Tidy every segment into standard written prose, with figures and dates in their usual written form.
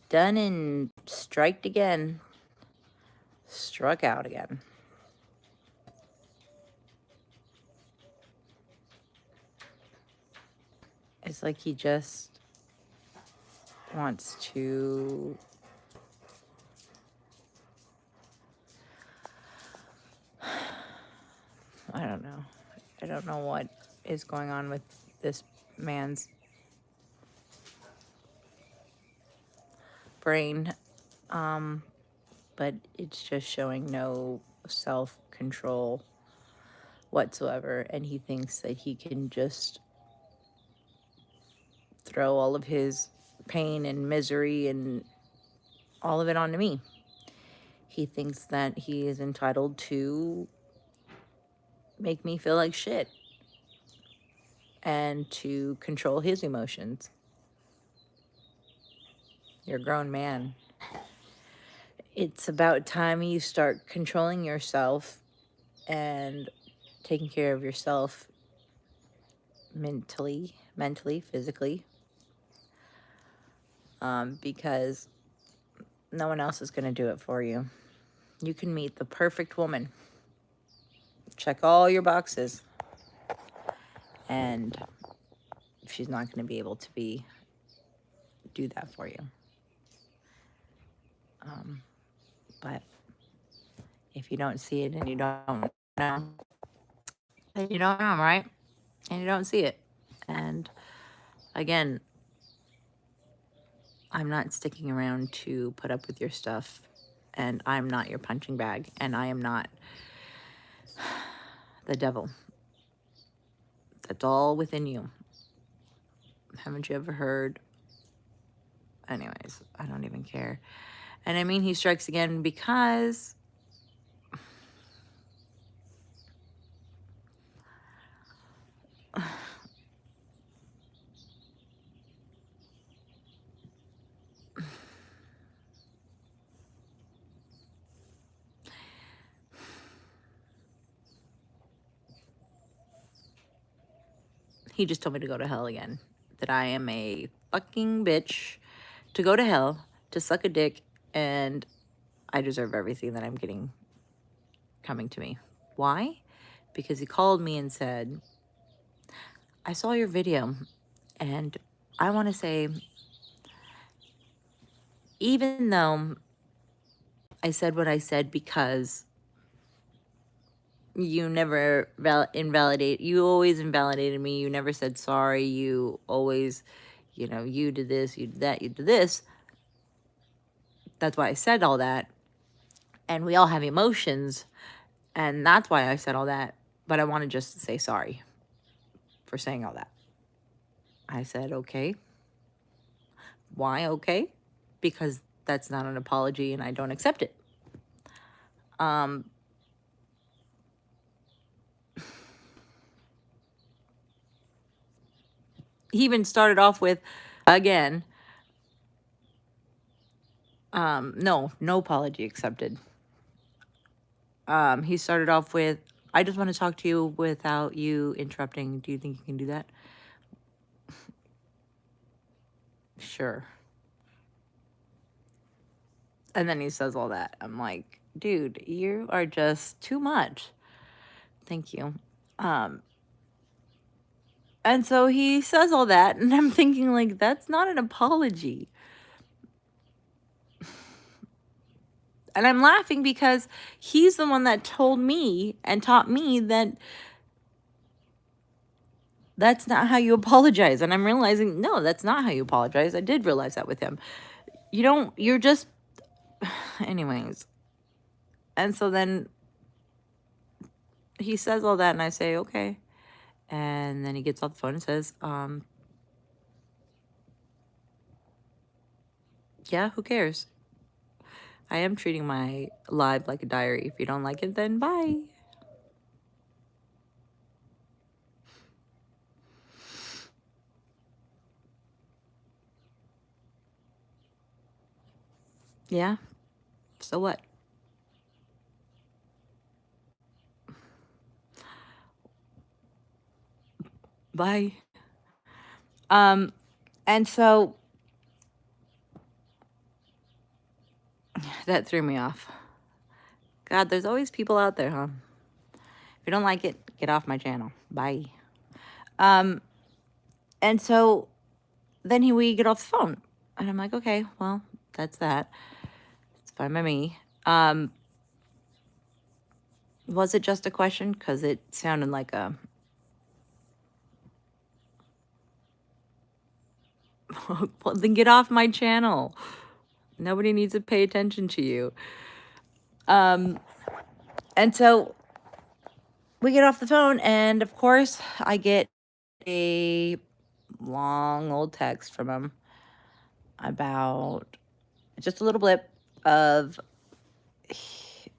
done and striked again. Struck out again. It's like he just wants to I don't know. I don't know what is going on with this man's brain. But it's just showing no self-control whatsoever, and he thinks that he can just throw all of his pain and misery and all of it onto me. He thinks that he is entitled to make me feel like shit and to control his emotions. You're a grown man. It's about time you start controlling yourself and taking care of yourself mentally, physically, because no one else is going to do it for you. You can meet the perfect woman, check all your boxes, and she's not going to be able to do that for you. But if you don't see it and you don't know, then you don't know, right? And you don't see it. And again, I'm not sticking around to put up with your stuff, and I'm not your punching bag, and I am not the devil. That's all within you. Haven't you ever heard? Anyways, I don't even care. And I mean, he strikes again because he just told me to go to hell again. That I am a fucking bitch to go to hell, to suck a dick, and I deserve everything that I'm getting coming to me. Why? Because he called me and said, I saw your video, and I want to say, even though I said what I said because you never you always invalidated me. You never said sorry. You always, you did this, you did that, you did this. That's why I said all that. And we all have emotions. And that's why I said all that. But I want to just say sorry for saying all that. I said, okay. Why okay? Because that's not an apology and I don't accept it. He even started off with, again, no apology accepted. He started off with, I just want to talk to you without you interrupting. Do you think you can do that? Sure. And then he says all that. I'm like, dude, you are just too much. Thank you. And so he says all that, and I'm thinking, like, that's not an apology. And I'm laughing because he's the one that told me and taught me that that's not how you apologize. And I'm realizing, no, that's not how you apologize. I did realize that with him. You're just, anyways. And so then he says all that, and I say, okay. And then he gets off the phone and says, yeah, who cares? I am treating my live like a diary. If you don't like it, then bye. Yeah. So what? Bye. And so That threw me off. God, there's always people out there, huh? If you don't like it, get off my channel. Bye. And so then we get off the phone. And I'm like, okay, well, that's that. It's fine by me. Was it just a question? Because it sounded like a... Well, then get off my channel. Nobody needs to pay attention to you. And so we get off the phone, and of course, I get a long old text from him about just a little blip of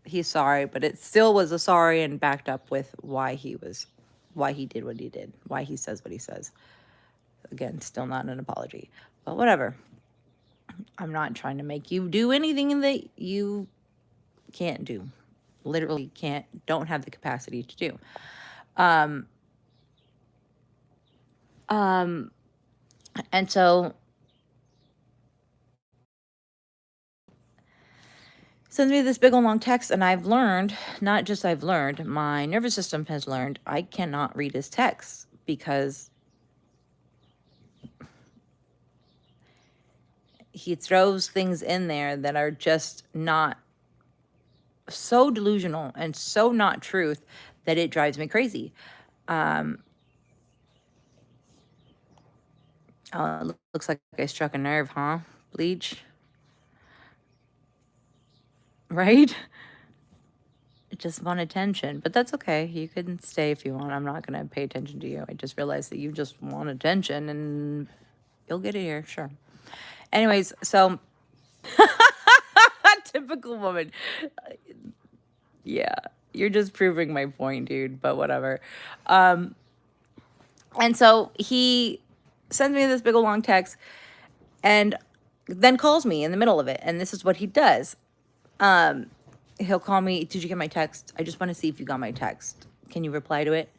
he's sorry, but it still was a sorry and backed up with why he did what he did, why he says what he says. Again, still not an apology, but whatever. I'm not trying to make you do anything that you can't do. Literally don't have the capacity to do. And so sends me this big old long text, and I've learned, not just I've learned, my nervous system has learned I cannot read his texts because he throws things in there that are just not so delusional and so not truth that it drives me crazy. Oh, it looks like I struck a nerve, huh? Bleach. Right? Just want attention, but that's okay. You can stay if you want. I'm not going to pay attention to you. I just realized that you just want attention, and you'll get it here, sure. Anyways, so typical woman. Yeah, you're just proving my point, dude, but whatever. And so he sends me this big old long text and then calls me in the middle of it, and this is what he does. He'll call me, did you get my text? I just want to see if you got my text. Can you reply to it?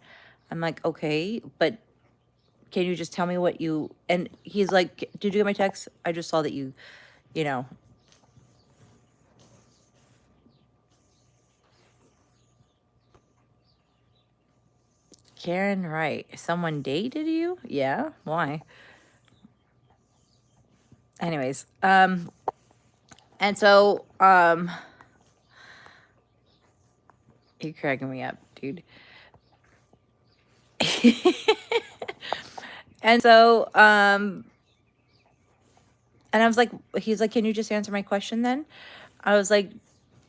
I'm like, okay, but can you just tell me what you... And he's like, did you get my text? I just saw that you know... Karen Wright, someone dated you? Yeah, why? Anyways, and so, you're cracking me up, dude. And so, and I was like, he's like, can you just answer my question then? I was like,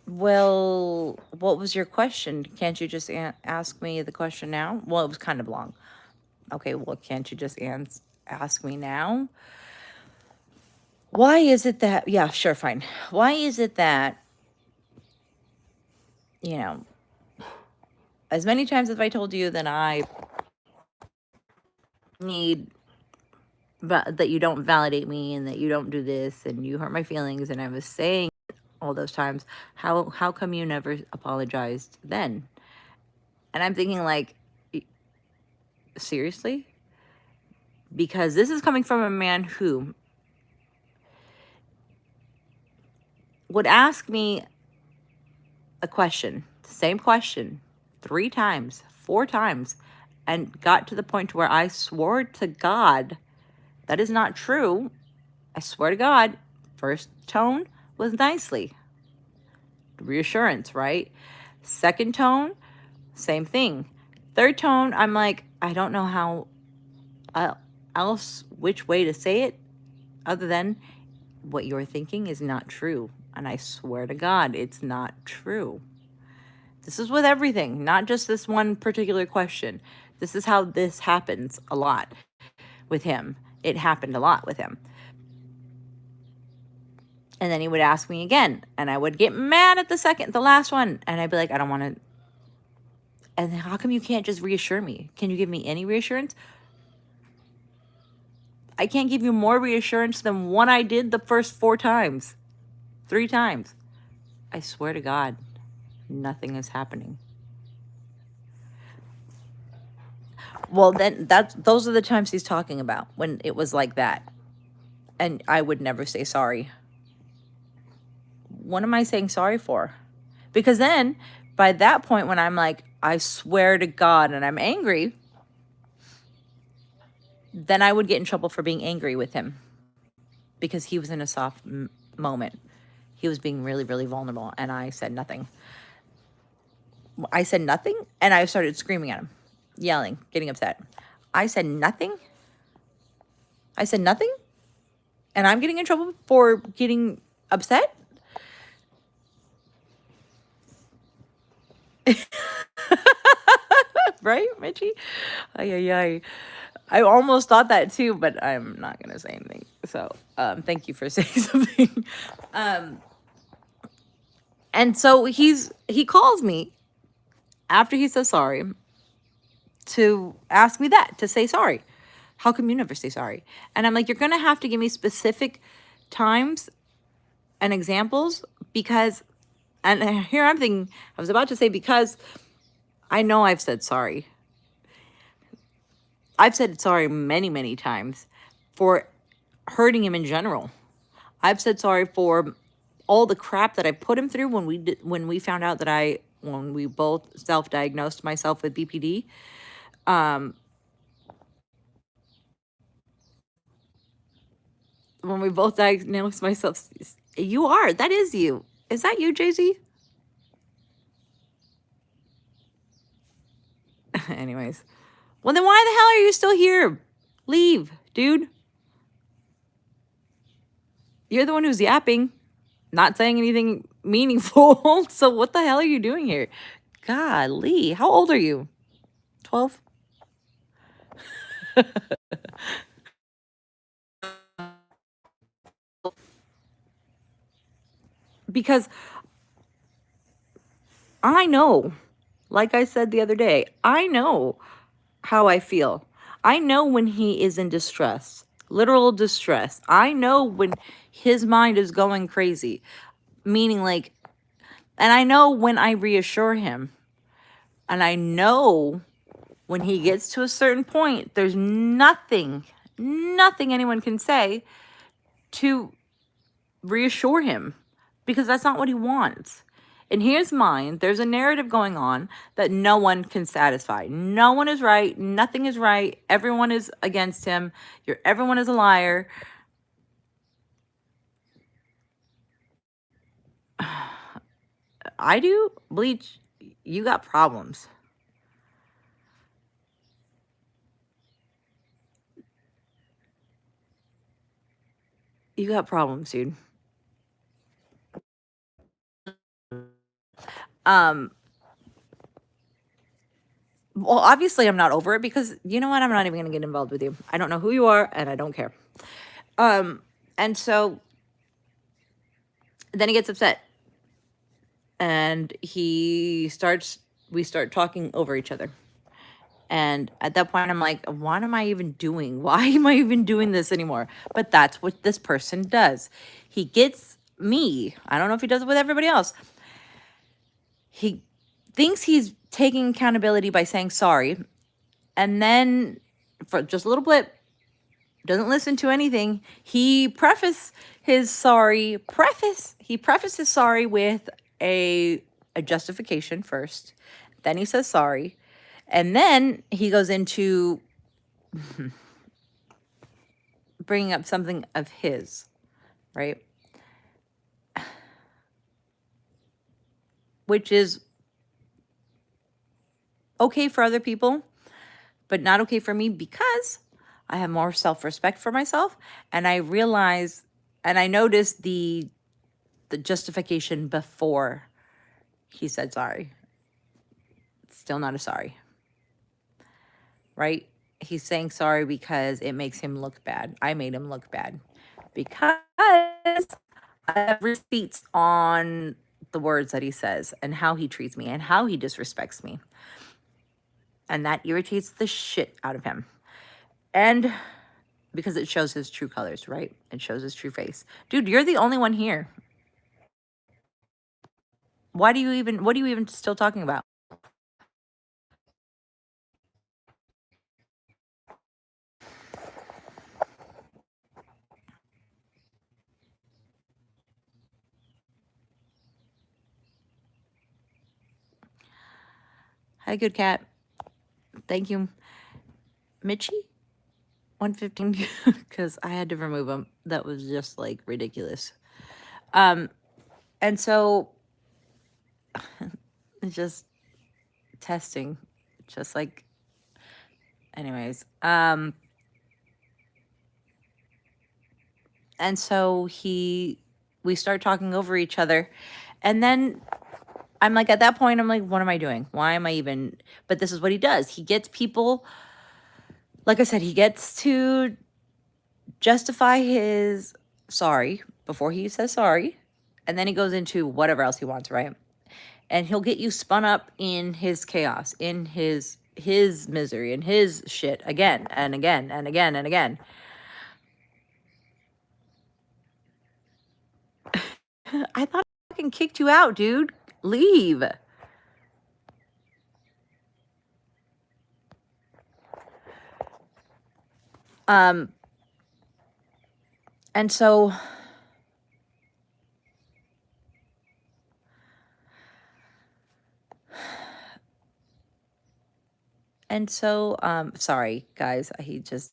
well, what was your question? Can't you just ask me the question now? Well, it was kind of long. Okay, well, can't you just ask me now? Why is it that, yeah, sure, fine. Why is it that, as many times as I told you that I need, that you don't validate me and that you don't do this and you hurt my feelings, and I was saying all those times, how come you never apologized then? And I'm thinking, like, seriously? Because this is coming from a man who would ask me a question, same question, 3 times, 4 times, and got to the point where I swore to God that is not true. I swear to God. First tone was nicely. Reassurance, right? Second tone, same thing. Third tone, I'm like, I don't know how else, which way to say it other than what you're thinking is not true. And I swear to God, it's not true. This is with everything, not just this one particular question. This is how this happens a lot with him. It happened a lot with him. And then he would ask me again, and I would get mad at the last one, and I'd be like, I don't want to. And how come you can't just reassure me? Can you give me any reassurance? I can't give you more reassurance than what I did the first 4 times, 3 times. I swear to God, nothing is happening. Well, then those are the times he's talking about, when it was like that. And I would never say sorry. what am I saying sorry for? Because then by that point, when I'm like, I swear to God, and I'm angry, then I would get in trouble for being angry with him because he was in a soft moment. He was being really, really vulnerable, and I said nothing. I said nothing, and I started screaming at him, yelling, getting upset. I said nothing. I said nothing, and I'm getting in trouble for getting upset. Right, Mitchie? Ay, ay, ay. I almost thought that too, but I'm not going to say anything. So thank you for saying something. And so he calls me after he says sorry to ask me that, to say sorry. How come you never say sorry? And I'm like, you're going to have to give me specific times and examples because, and here I'm thinking, I was about to say because I know I've said sorry. I've said sorry many, many times for hurting him in general. I've said sorry for all the crap that I put him through when we found out that when we both self-diagnosed myself with BPD. When we both diagnosed myself, that is you. Is that you, Jay-Z? Anyways. Well, then why the hell are you still here? Leave, dude. You're the one who's yapping, not saying anything meaningful. So what the hell are you doing here? Golly, how old are you? 12? Because I know, like I said the other day, I know how I feel. I know when he is in distress, literal distress. I know when his mind is going crazy, meaning like, and I know when I reassure him, and I know when he gets to a certain point, there's nothing anyone can say to reassure him because that's not what he wants. In his mind, there's a narrative going on that no one can satisfy. No one is right. Nothing is right. Everyone is against him. Everyone is a liar. I do. Bleach, you got problems. You got problems, dude. Well, obviously I'm not over it because you know what? I'm not even going to get involved with you. I don't know who you are and I don't care. And so then he gets upset and we start talking over each other. And at that point, I'm like, what am I even doing? Why am I even doing this anymore? But that's what this person does. He gets me. I don't know if he does it with everybody else. He thinks he's taking accountability by saying sorry. And then for just a little blip, doesn't listen to anything. He prefaces his sorry with a justification first. Then he says sorry. And then he goes into bringing up something of his, right? Which is okay for other people, but not okay for me because I have more self-respect for myself. And I realize, and I noticed the justification before he said sorry. Still not a sorry, right? He's saying sorry because it makes him look bad. I made him look bad because I have receipts on the words that he says and how he treats me and how he disrespects me. And that irritates the shit out of him. And because it shows his true colors, right? It shows his true face. Dude, you're the only one here. What are you even still talking about? Hi, good cat. Thank you, Mitchie. 115 because I had to remove him. That was just like ridiculous. And so it's just testing, just like, anyways. And so we start talking over each other, and then I'm like, at that point, I'm like, what am I doing? Why am I even? But this is what he does. He gets people, like I said, he gets to justify his sorry before he says sorry. And then he goes into whatever else he wants, right? And he'll get you spun up in his chaos, in his misery, and his shit again and again and again and again. I thought I fucking kicked you out, dude. Leave. And so sorry guys, he just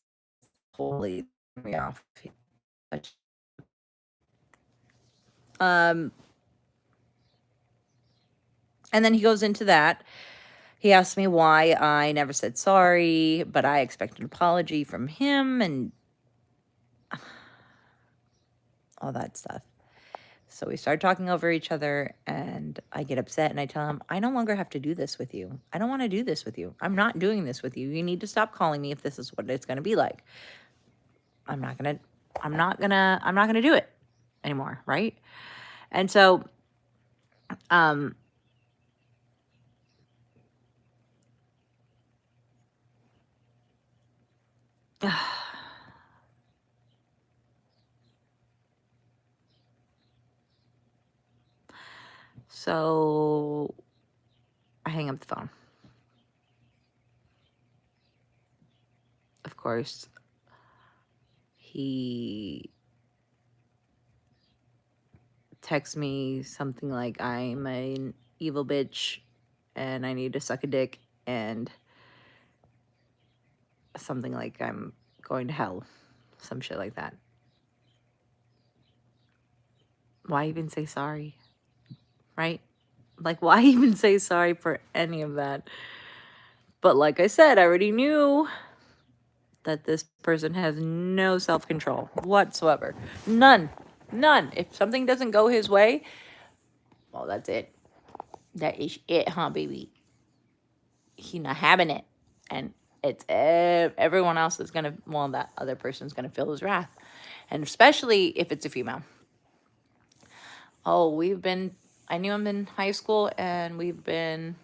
totally threw me off. Um and then he goes into that. He asked me why I never said sorry, but I expect an apology from him and all that stuff. So we start talking over each other, and I get upset, and I tell him, I no longer have to do this with you. I don't want to do this with you. I'm not doing this with you. You need to stop calling me if this is what it's going to be like. I'm not going to do it anymore, right? And so so I hang up the phone. Of course, he texts me something like, I'm an evil bitch and I need to suck a dick, and something like I'm going to hell. Some shit like that. Why even say sorry? Right? Like, why even say sorry for any of that? But like I said, I already knew that this person has no self-control whatsoever. None. None. If something doesn't go his way, well, that's it. That is it, huh, baby? He not having it. And it's everyone else is gonna, well, that other person's gonna feel his wrath. And especially if it's a female. Oh, I knew him in high school, and we've been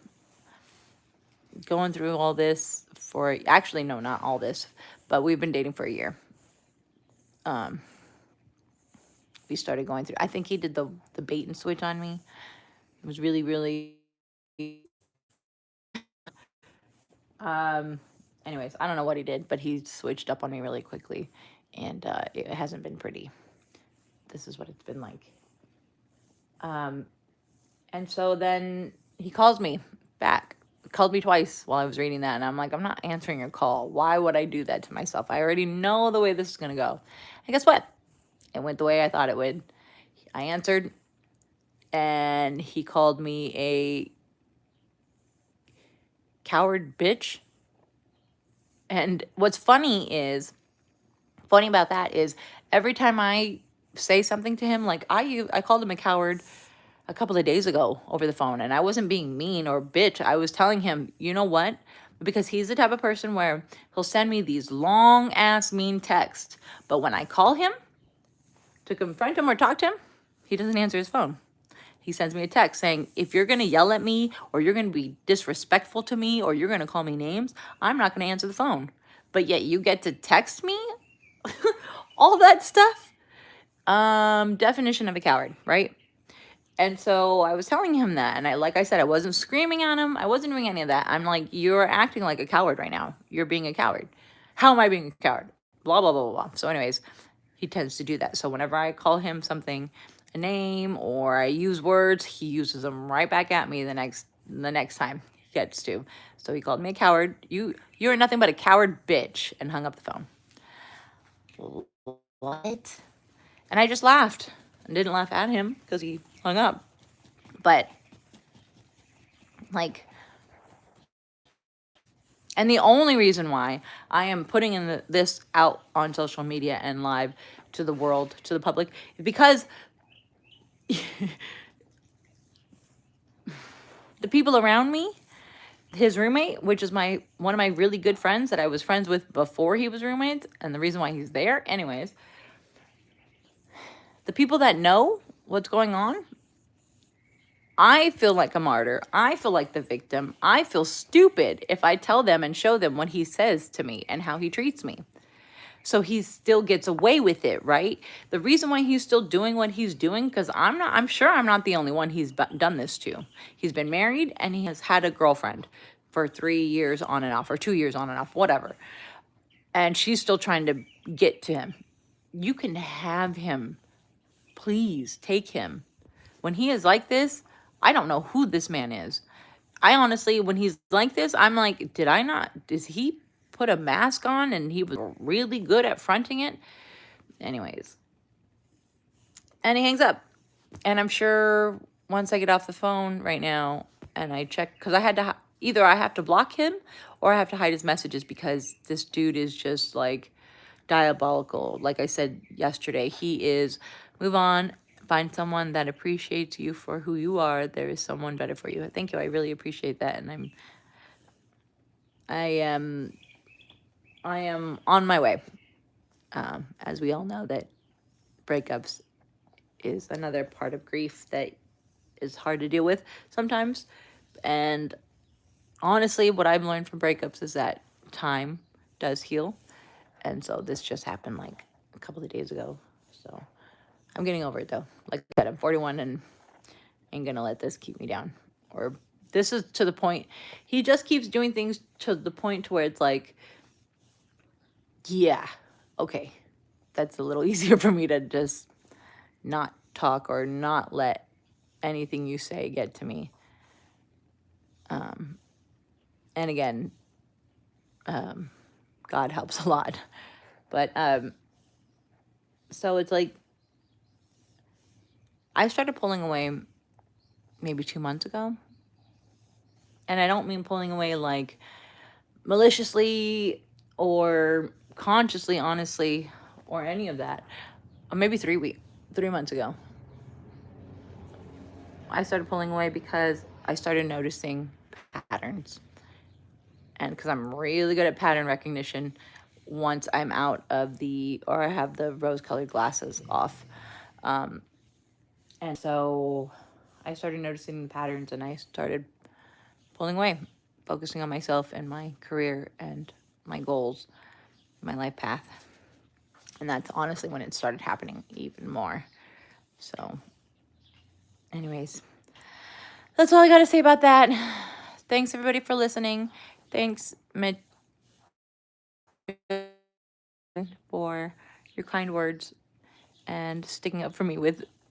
going through all this for, actually, no, not all this, but we've been dating for a year. We started going through, I think he did the bait and switch on me. It was really, really, anyways, I don't know what he did, but he switched up on me really quickly, and it hasn't been pretty. This is what it's been like. And so then he calls me back. Called me twice while I was reading that, and I'm like, I'm not answering your call. Why would I do that to myself? I already know the way this is gonna go. And guess what? It went the way I thought it would. I answered, and he called me a coward bitch. And what's funny about that is every time I say something to him, like I called him a coward a couple of days ago over the phone, and I wasn't being mean or bitch. I was telling him, you know what? Because he's the type of person where he'll send me these long ass mean texts, but when I call him to confront him or talk to him, he doesn't answer his phone. He sends me a text saying, if you're going to yell at me, or you're going to be disrespectful to me, or you're going to call me names, I'm not going to answer the phone. But yet you get to text me all that stuff. Definition of a coward, right? And so I was telling him that, and like I said, I wasn't screaming at him. I wasn't doing any of that. I'm like, you're acting like a coward right now. You're being a coward. How am I being a coward? Blah, blah, blah, blah, blah. So anyways, he tends to do that. So whenever I call him something, a name, or I use words, he uses them right back at me the next time. gets to. So he called me a coward. You're nothing but a coward bitch, and hung up the phone. What? And I just laughed. I didn't laugh at him because he hung up. But, like, and the only reason why I am putting this out on social media and live to the world, to the public, is because the people around me, his roommate, which is one of my really good friends that I was friends with before he was roommates, and the reason why he's there, anyways, the people that know what's going on, I feel like a martyr. I feel like the victim. I feel stupid if I tell them and show them what he says to me and how he treats me. So he still gets away with it, right? The reason why he's still doing what he's doing, because I'm sure I'm not the only one he's done this to. He's been married and he has had a girlfriend for 3 years on and off, or 2 years on and off, whatever. And she's still trying to get to him. You can have him. Please take him. When he is like this, I don't know who this man is. I honestly, when he's like this, I'm like, does he put a mask on and he was really good at fronting it? Anyways. And he hangs up. And I'm sure once I get off the phone right now and I check, because I had to, either I have to block him or I have to hide his messages, because this dude is just like diabolical. Like I said yesterday, he is, move on. Find someone that appreciates you for who you are. There is someone better for you. Thank you. I really appreciate that. And I am on my way. As we all know, that breakups is another part of grief that is hard to deal with sometimes. And honestly, what I've learned from breakups is that time does heal. And so this just happened like a couple of days ago. So I'm getting over it though. Like I said, I'm 41 and ain't gonna let this keep me down. Or this is to the point, he just keeps doing things to the point to where it's like, yeah, okay, that's a little easier for me to just not talk or not let anything you say get to me. And again, God helps a lot. But so it's like, I started pulling away maybe 2 months ago. And I don't mean pulling away like maliciously or consciously, honestly, or any of that. Or maybe 3 months ago. I started pulling away because I started noticing patterns. And because I'm really good at pattern recognition once I'm out of or I have the rose-colored glasses off. And so I started noticing the patterns and I started pulling away, focusing on myself and my career and my goals, my life path. And that's honestly when it started happening even more. So anyways, that's all I got to say about that. Thanks everybody for listening. Thanks, Mitch, for your kind words and sticking up for me with